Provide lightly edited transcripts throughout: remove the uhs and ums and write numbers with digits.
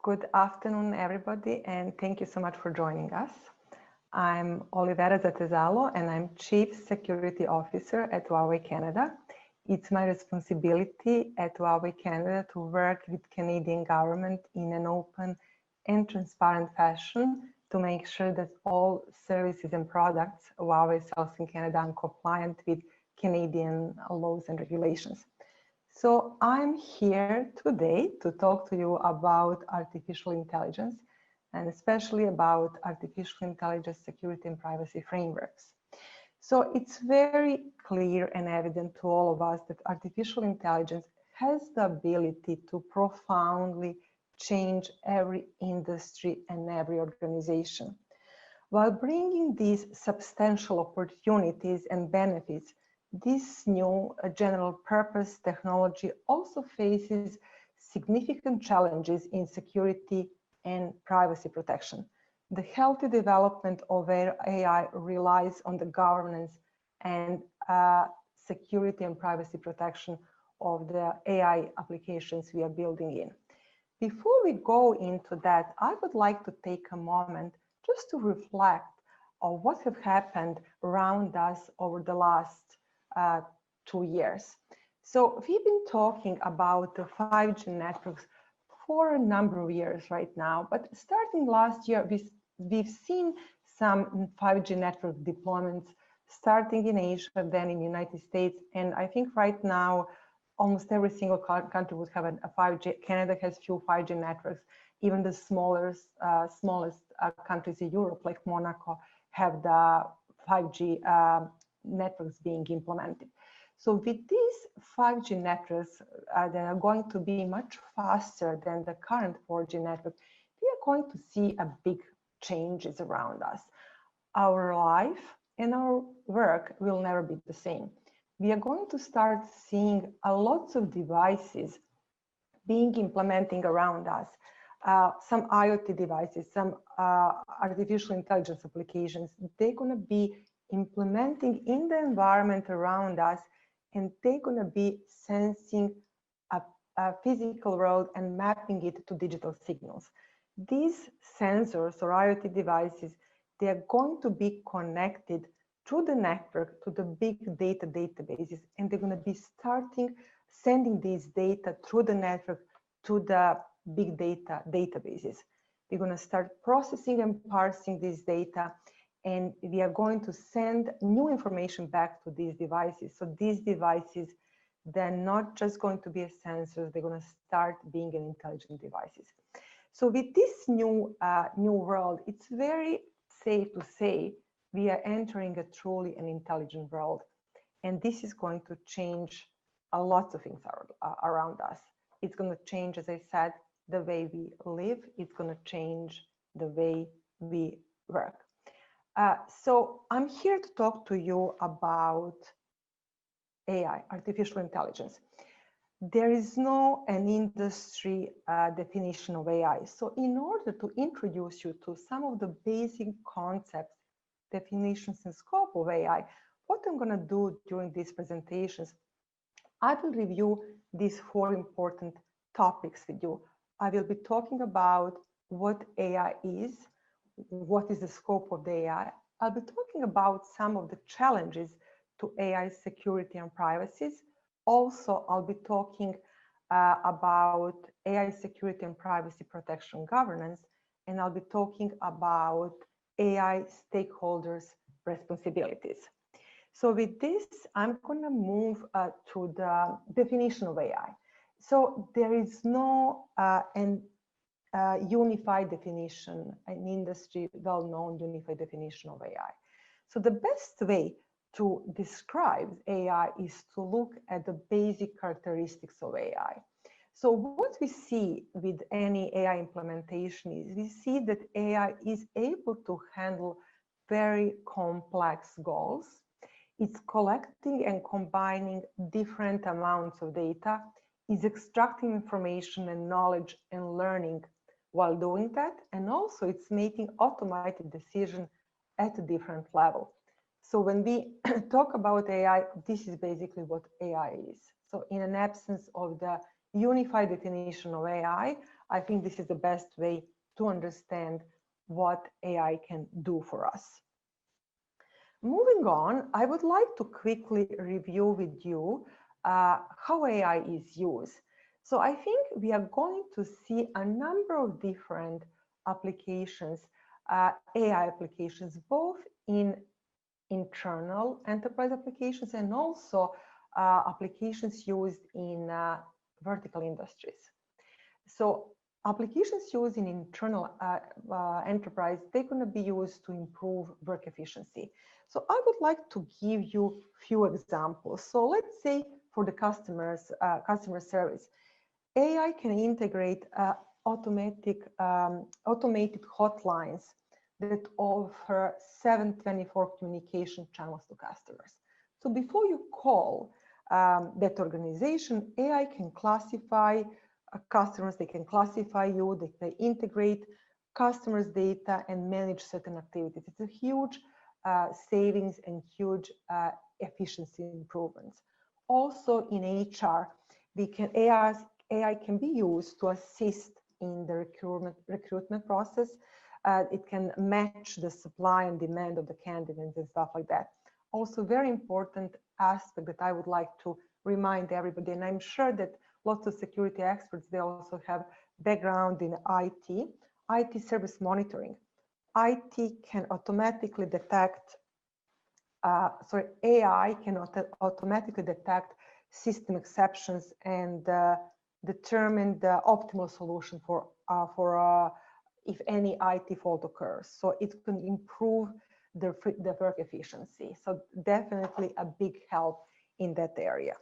Good afternoon, everybody, and thank you so much for joining us. I'm Olivera Zatezalo, and I'm Chief Security Officer at Huawei Canada. It's my responsibility at Huawei Canada to work with Canadian government in an open and transparent fashion to make sure that all services and products Huawei sells in Canada are compliant with Canadian laws and regulations. So I'm here today to talk to you about artificial intelligence and especially about artificial intelligence security and privacy frameworks. So it's very clear and evident to all of us that artificial intelligence has the ability to profoundly change every industry and every organization. While bringing these substantial opportunities and benefits, this new general purpose technology also faces significant challenges in security and privacy protection. The healthy development of AI relies on the governance and security and privacy protection of the AI applications we are building in. Before we go into that, I would like to take a moment just to reflect on what have happened around us over the last 2 years. So we've been talking about the 5G networks for a number of years right now, but starting last year, we've seen some 5G network deployments starting in Asia, then in the United States, and I think right now, almost every single country would have a 5G. Canada has few 5G networks. Even the smallest countries in Europe, like Monaco, have the 5G networks being implemented. So with these 5G networks that are going to be much faster than the current 4G network, we are going to see a big changes around us. Our life and our work will never be the same. We are going to start seeing lots of devices being implementing around us. Some IoT devices, some artificial intelligence applications, they're going to be implementing in the environment around us, and they're going to be sensing a physical world and mapping it to digital signals. These sensors or IoT devices, they are going to be connected through the network to the big data databases, and they're going to be sending these data through the network to the big data databases. We're going to start processing and parsing this data, and we are going to send new information back to these devices. So these devices, they're not just going to be a sensors, they're going to start being an intelligent devices. So with this new world, it's very safe to say we are entering a truly an intelligent world. And this is going to change a lot of things around us. It's going to change, as I said, the way we live. It's going to change the way we work. So I'm here to talk to you about AI, artificial intelligence. There is no an industry definition of AI. So in order to introduce you to some of the basic concepts, definitions, and scope of AI, what I'm going to do during these presentations, I will review these 4 important topics with you. I will be talking about what AI is, what is the scope of the AI. I'll be talking about some of the challenges to AI security and privacy. Also, I'll be talking about AI security and privacy protection governance, and I'll be talking about AI stakeholders' responsibilities. So with this, I'm going to move to the definition of AI. So there is no unified definition, an industry well-known unified definition of AI. So the best way to describe AI is to look at the basic characteristics of AI. So what we see with any AI implementation is we see that AI is able to handle very complex goals. It's collecting and combining different amounts of data, is extracting information and knowledge and learning while doing that, and also it's making automated decisions at a different level. So when we talk about AI, this is basically what AI is. So in an absence of the unified definition of AI, I think this is the best way to understand what AI can do for us. Moving on, I would like to quickly review with you how AI is used. So I think we are going to see a number of different applications, AI applications, both in internal enterprise applications and also applications used in vertical industries. So applications used in internal enterprise, they're going to be used to improve work efficiency. So I would like to give you a few examples. So let's say for the customer service, AI can integrate automated hotlines that offer 7/24 communication channels to customers. So before you call that organization, AI can classify customers, they can classify you, they can integrate customers' data and manage certain activities. It's a huge savings and huge efficiency improvements. Also in HR, AI can be used to assist in the recruitment process. It can match the supply and demand of the candidates and stuff like that. Also, very important aspect that I would like to remind everybody, and I'm sure that lots of security experts, they also have background in IT service monitoring. IT can automatically detect, AI can automatically detect system exceptions and determine the optimal solution for if any IT fault occurs. So it can improve the work efficiency. So definitely a big help in that area.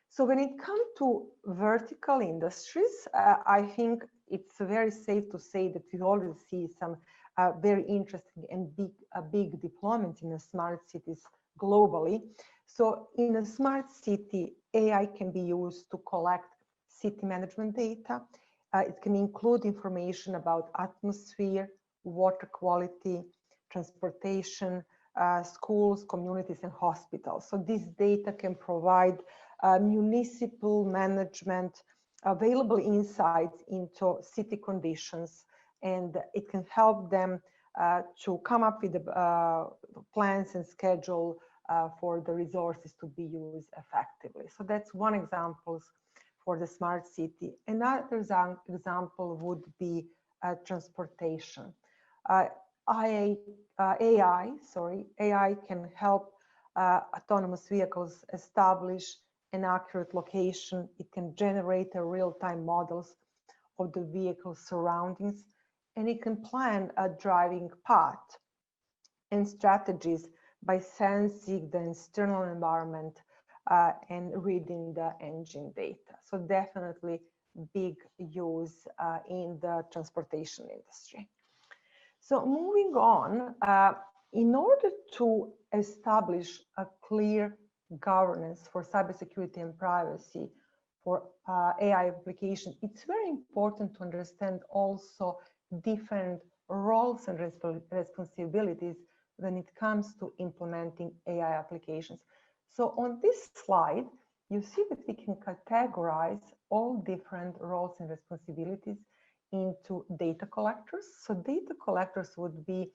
So when it comes to vertical industries, I think it's very safe to say that we already see some very interesting and big deployments in the smart cities globally. So in a smart city, AI can be used to collect city management data. It can include information about atmosphere, water quality, transportation, schools, communities, and hospitals. So this data can provide municipal management available insights into city conditions, and it can help them to come up with the plans and schedule for the resources to be used effectively. So that's one example for the smart city. Another example would be transportation. AI can help autonomous vehicles establish an accurate location. It can generate real-time models of the vehicle's surroundings, and it can plan a driving path and strategies by sensing the external environment and reading the engine data. So definitely big use in the transportation industry. So moving on, in order to establish a clear governance for cybersecurity and privacy for AI application, it's very important to understand also different roles and responsibilities when it comes to implementing AI applications. So on this slide, you see that we can categorize all different roles and responsibilities into data collectors. So data collectors would be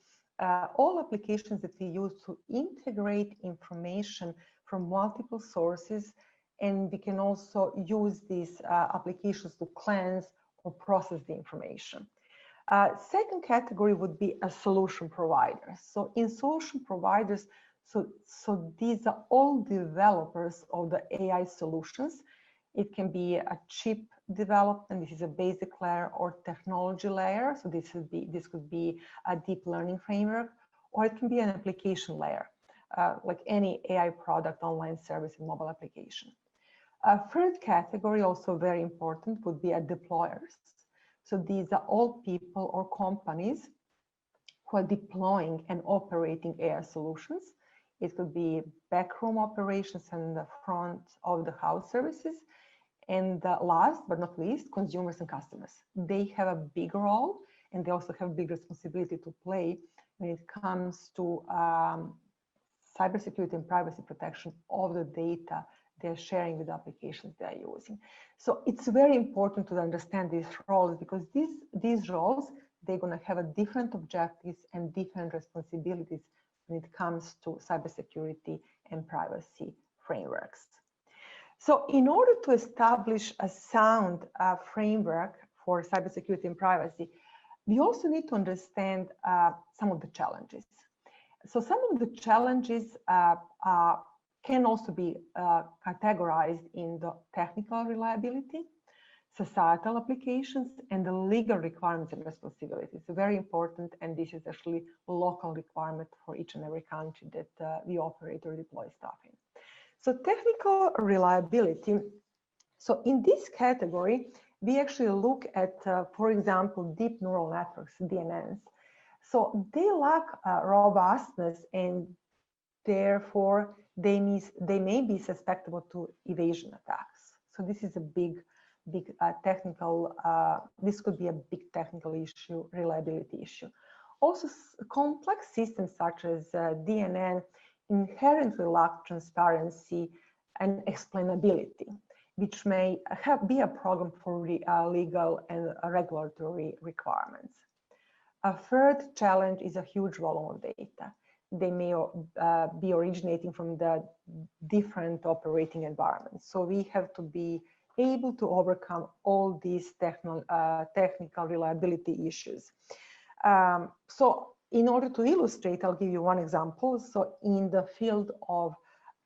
all applications that we use to integrate information from multiple sources, and we can also use these applications to cleanse or process the information. Second category would be a solution provider. So in solution providers, so these are all developers of the AI solutions. It can be a chip development, this is a basic layer, or technology layer. So this could be a deep learning framework, or it can be an application layer, like any AI product, online service, and mobile application. A third category, also very important, would be a deployers. So these are all people or companies who are deploying and operating AI solutions. It could be backroom operations and the front of the house services. And last but not least, consumers and customers. They have a big role, and they also have big responsibility to play when it comes to cybersecurity and privacy protection of the data they're sharing with applications they're using. So it's very important to understand these roles, because these roles, they're going to have a different objectives and different responsibilities when it comes to cybersecurity and privacy frameworks. So in order to establish a sound framework for cybersecurity and privacy, we also need to understand some of the challenges. So some of the challenges can also be categorized in the technical reliability, societal applications, and the legal requirements and responsibilities. Very important, and this is actually a local requirement for each and every country that we operate or deploy stuff in. So technical reliability. So in this category, we actually look at, for example, deep neural networks, DNNs. So they lack robustness, and therefore they may be susceptible to evasion attacks. So this is a big technical, this could be a big technical issue, reliability issue. Also, complex systems such as DNN inherently lack transparency and explainability, which may be a problem for legal and regulatory requirements. A third challenge is a huge volume of data. They may be originating from the different operating environments. So we have to be able to overcome all these technical reliability issues. So in order to illustrate, I'll give you one example. So in the field of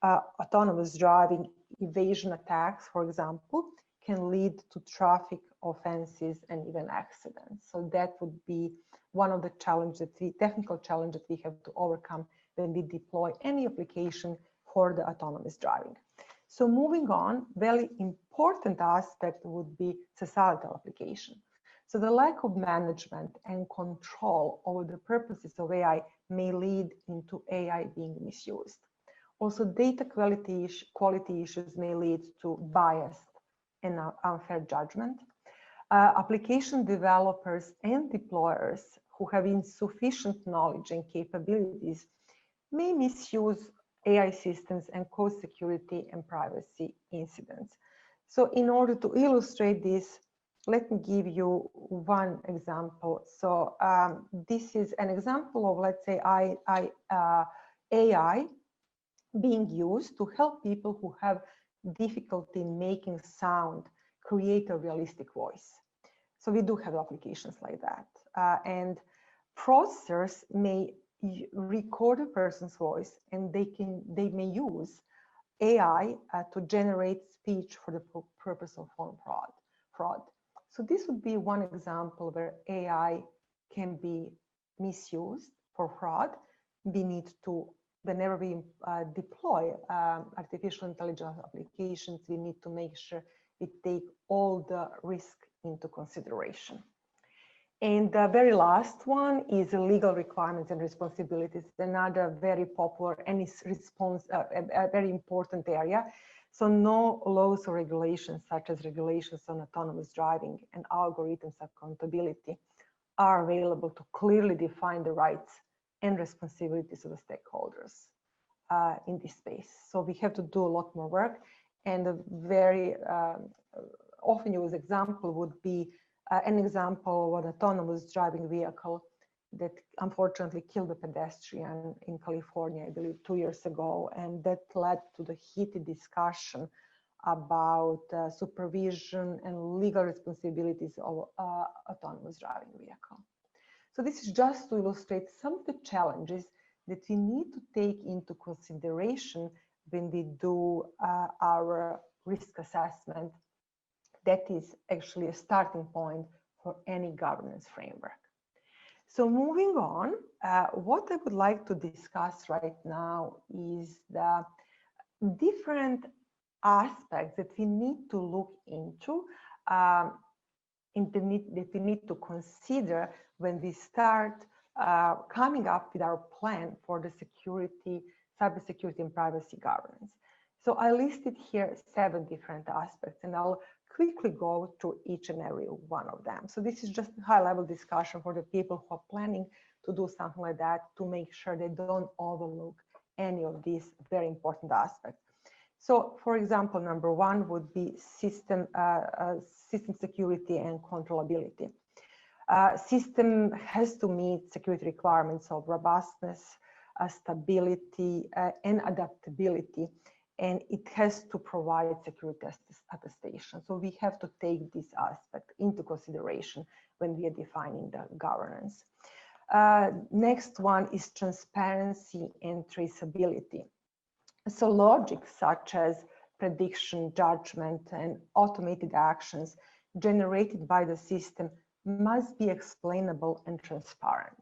autonomous driving, evasion attacks, for example, can lead to traffic offenses and even accidents. So that would be one of the challenges, technical challenges we have to overcome when we deploy any application for the autonomous driving. So moving on, very important aspect would be societal application. So the lack of management and control over the purposes of AI may lead into AI being misused. Also, data quality issues may lead to biased and unfair judgment. Application developers and deployers who have insufficient knowledge and capabilities may misuse AI systems and cause security and privacy incidents. So in order to illustrate this, let me give you one example. So this is an example of, let's say, AI being used to help people who have difficulty in making sound, create a realistic voice. So we do have applications like that. And processors may record a person's voice, and they may use AI to generate speech for the purpose of phone fraud. So this would be one example where AI can be misused for fraud. We need to, whenever we deploy artificial intelligence applications, we need to make sure we take all the risk into consideration. And the very last one is legal requirements and responsibilities, another very popular and is a very important area. So no laws or regulations, such as regulations on autonomous driving and algorithms accountability, are available to clearly define the rights and responsibilities of the stakeholders in this space. So we have to do a lot more work. And a very often used example would be an example of an autonomous driving vehicle that unfortunately killed a pedestrian in California, I believe 2 years ago. And that led to the heated discussion about supervision and legal responsibilities of autonomous driving vehicle. So this is just to illustrate some of the challenges that we need to take into consideration when we do our risk assessment. That is actually a starting point for any governance framework. So moving on, what I would like to discuss right now is the different aspects that we need to look into, that we need to consider when we start coming up with our plan for the security, cybersecurity and privacy governance. So I listed here 7 different aspects, and I'll quickly go through each and every one of them. So this is just a high-level discussion for the people who are planning to do something like that, to make sure they don't overlook any of these very important aspects. So, for example, number one would be system security and controllability. System has to meet security requirements of robustness, stability, and adaptability, and it has to provide security attestation. So we have to take this aspect into consideration when we are defining the governance. Next one is transparency and traceability. So logic such as prediction, judgment, and automated actions generated by the system must be explainable and transparent.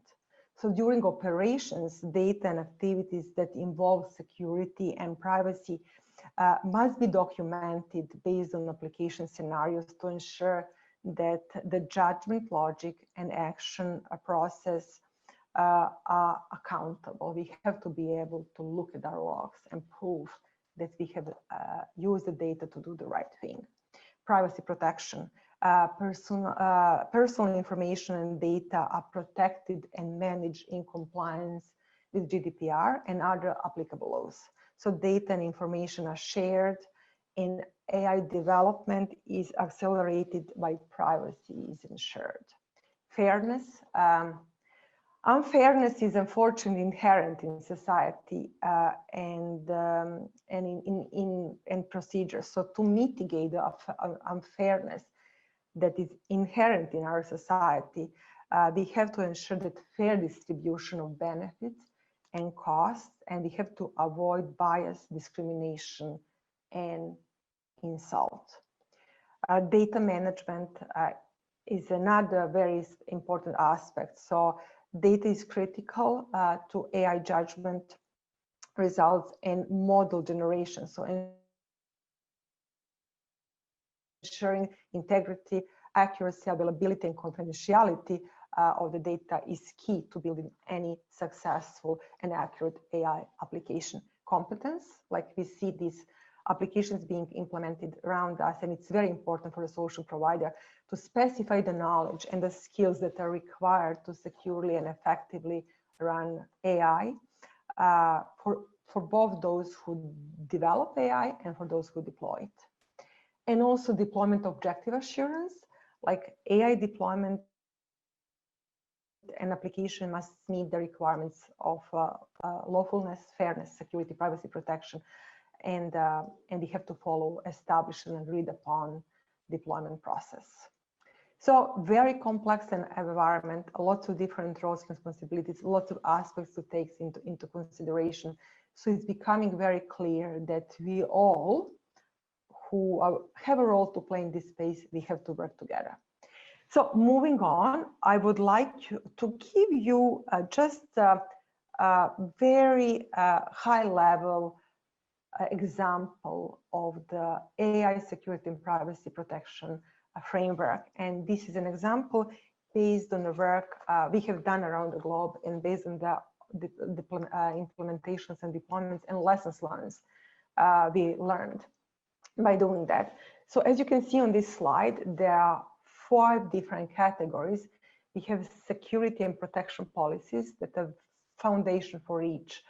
So during operations, data and activities that involve security and privacy must be documented based on application scenarios to ensure that the judgment, logic, and action process are accountable. We have to be able to look at our logs and prove that we have used the data to do the right thing. Privacy protection. Personal information and data are protected and managed in compliance with GDPR and other applicable laws. So data and information are shared, and AI development is accelerated by privacy is ensured. Fairness. Unfairness is unfortunately inherent in society and in procedures. So to mitigate the unfairness that is inherent in our society, we have to ensure that fair distribution of benefits and costs, and we have to avoid bias, discrimination, and insult. Data management is another very important aspect. So data is critical to AI judgment results and model generation. So ensuring integrity, accuracy, availability, and confidentiality of the data is key to building any successful and accurate AI application. Competence, like we see these applications being implemented around us, and it's very important for the solution provider to specify the knowledge and the skills that are required to securely and effectively run AI for both those who develop AI and for those who deploy it. And also deployment objective assurance, like AI deployment and application must meet the requirements of lawfulness, fairness, security, privacy protection, and we have to follow established and agreed upon deployment process. So very complex an environment, lots of different roles and responsibilities, lots of aspects to take into consideration. So it's becoming very clear that we all who have a role to play in this space, we have to work together. So moving on, I would like to give you just a very high level example of the AI security and privacy protection framework. And this is an example based on the work we have done around the globe and based on the implementations and deployments and lessons learned we learned by doing that. So as you can see on this slide, there are 5 different categories. We have security and protection policies that are foundation for each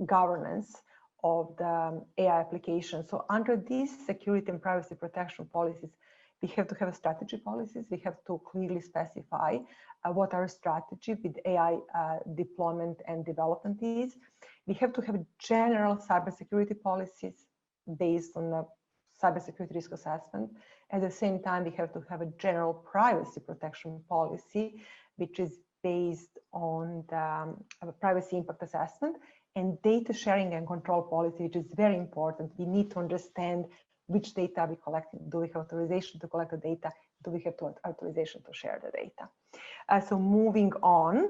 governance of the AI application. So under these security and privacy protection policies, we have to have strategy policies. We have to clearly specify what our strategy with AI deployment and development is. We have to have general cybersecurity policies based on the cybersecurity risk assessment. At the same time, we have to have a general privacy protection policy, which is based on the privacy impact assessment, and data sharing and control policy, which is very important. We need to understand which data we collecting. Do we have authorization to collect the data? Do we have authorization to share the data? So moving on,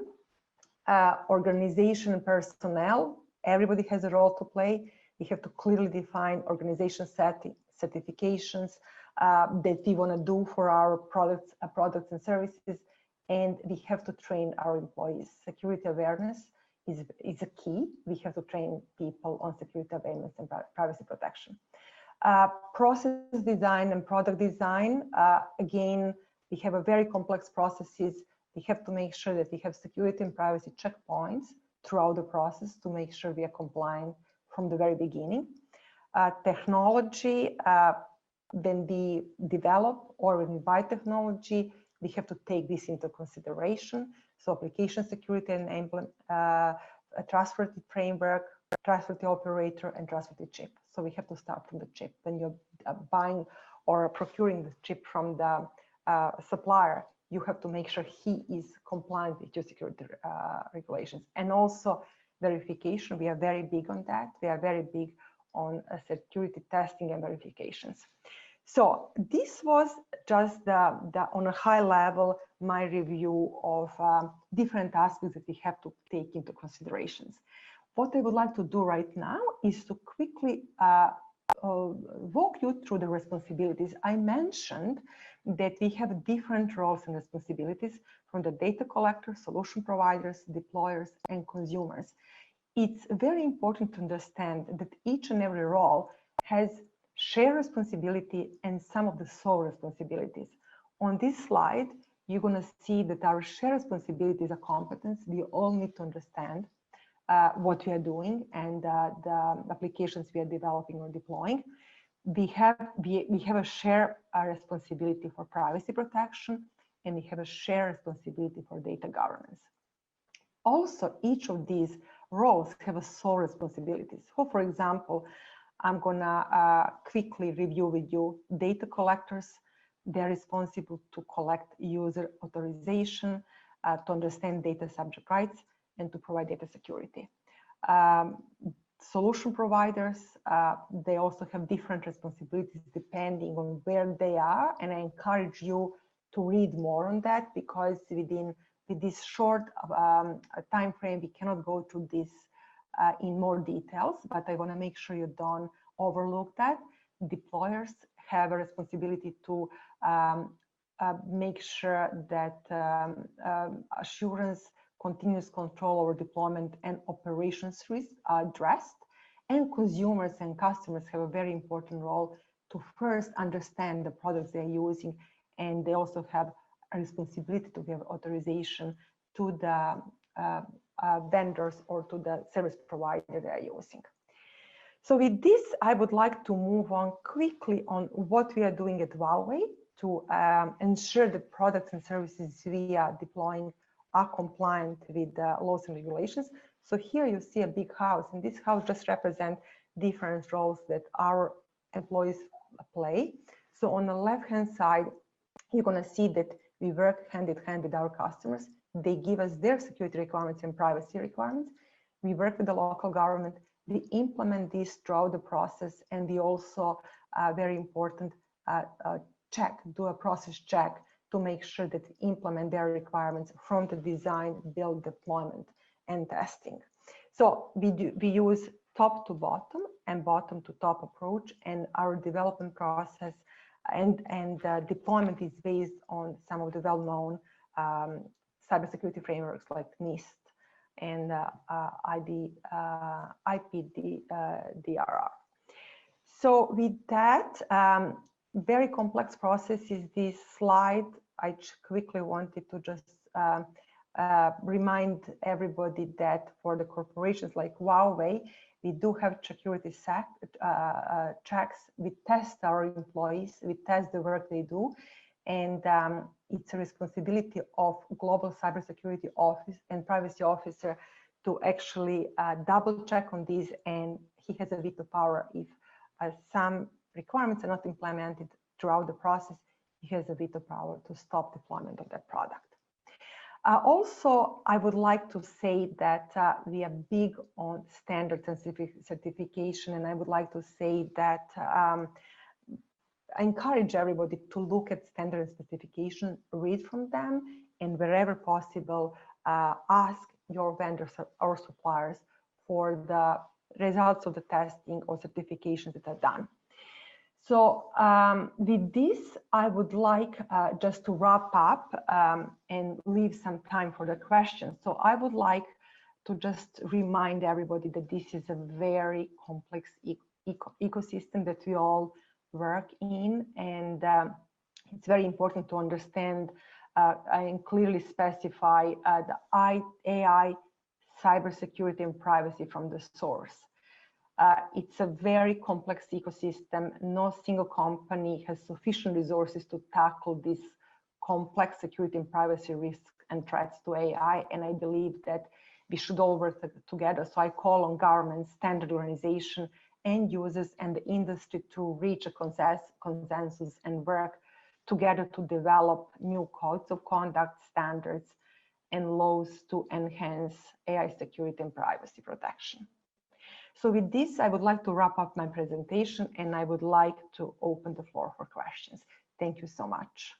organization and personnel, everybody has a role to play. We have to clearly define organization certifications that we want to do for our products and services, and we have to train our employees. Security awareness is a key. We have to train people on security awareness and privacy protection. Process design and product design, again, we have a very complex processes. We have to make sure that we have security and privacy checkpoints throughout the process to make sure we are compliant from the very beginning. technology, when we develop or when we buy technology, we have to take this into consideration. So application security and a trustworthy framework, trustworthy operator, and trustworthy chip. So we have to start from the chip. When you're buying or procuring the chip from the supplier, you have to make sure he is compliant with your security regulations. And also verification, we are very big on that. We are very big on security testing and verifications. So this was just on a high level, my review of different aspects that we have to take into considerations. What I would like to do right now is to quickly walk you through the responsibilities. I mentioned that we have different roles and responsibilities from the data collectors, solution providers, deployers, and consumers. It's very important to understand that each and every role has shared responsibility and some of the sole responsibilities. On this slide, you're going to see that our shared responsibility is a competence. We all need to understand what we are doing and the applications we are developing or deploying. We have a shared responsibility for privacy protection, and we have a shared responsibility for data governance. Also, each of these roles have a sole responsibilities. So, for example, I'm gonna quickly review with you data collectors. They're responsible to collect user authorization, to understand data subject rights, and to provide data security. Solution providers, they also have different responsibilities depending on where they are, and I encourage you to read more on that, because with this short time frame, we cannot go through this in more details, but I want to make sure you don't overlook that. Deployers have a responsibility to make sure that assurance, continuous control over deployment, and operations risks are addressed. And consumers and customers have a very important role to first understand the products they're using, and they also have a responsibility to give authorization to the vendors or to the service provider they're using. So with this, I would like to move on quickly on what we are doing at Huawei to ensure that products and services we are deploying are compliant with the laws and regulations. So here you see a big house, and this house just represents different roles that our employees play. So on the left-hand side, you're going to see that we work hand in hand with our customers. They give us their security requirements and privacy requirements. We work with the local government. We implement this throughout the process, and we also, very important, do a process check to make sure that we implement their requirements from the design, build, deployment, and testing. So we use top to bottom and bottom to top approach, and our development process and deployment is based on some of the well-known cybersecurity frameworks like NIST and IPDRR. So with that, very complex process is this slide. I quickly wanted to just remind everybody that for the corporations like Huawei, we do have security checks. We test our employees, we test the work they do, and it's a responsibility of Global Cybersecurity Office and Privacy Officer to actually double check on these, and he has a veto power if some requirements are not implemented throughout the process. He has a veto power to stop deployment of that product. Also, I would like to say that we are big on standards and certification, and I would like to say that I encourage everybody to look at standard and specification, read from them, and wherever possible, ask your vendors or suppliers for the results of the testing or certifications that are done. So with this, I would like just to wrap up and leave some time for the questions. So I would like to just remind everybody that this is a very complex ecosystem that we all work in, and it's very important to understand and clearly specify the AI, cybersecurity, and privacy from the source. It's a very complex ecosystem. No single company has sufficient resources to tackle this complex security and privacy risks and threats to AI. And I believe that we should all work together. So I call on governments, standard organization, end users, and the industry to reach a consensus and work together to develop new codes of conduct, standards, and laws to enhance AI security and privacy protection. So with this, I would like to wrap up my presentation, and I would like to open the floor for questions. Thank you so much.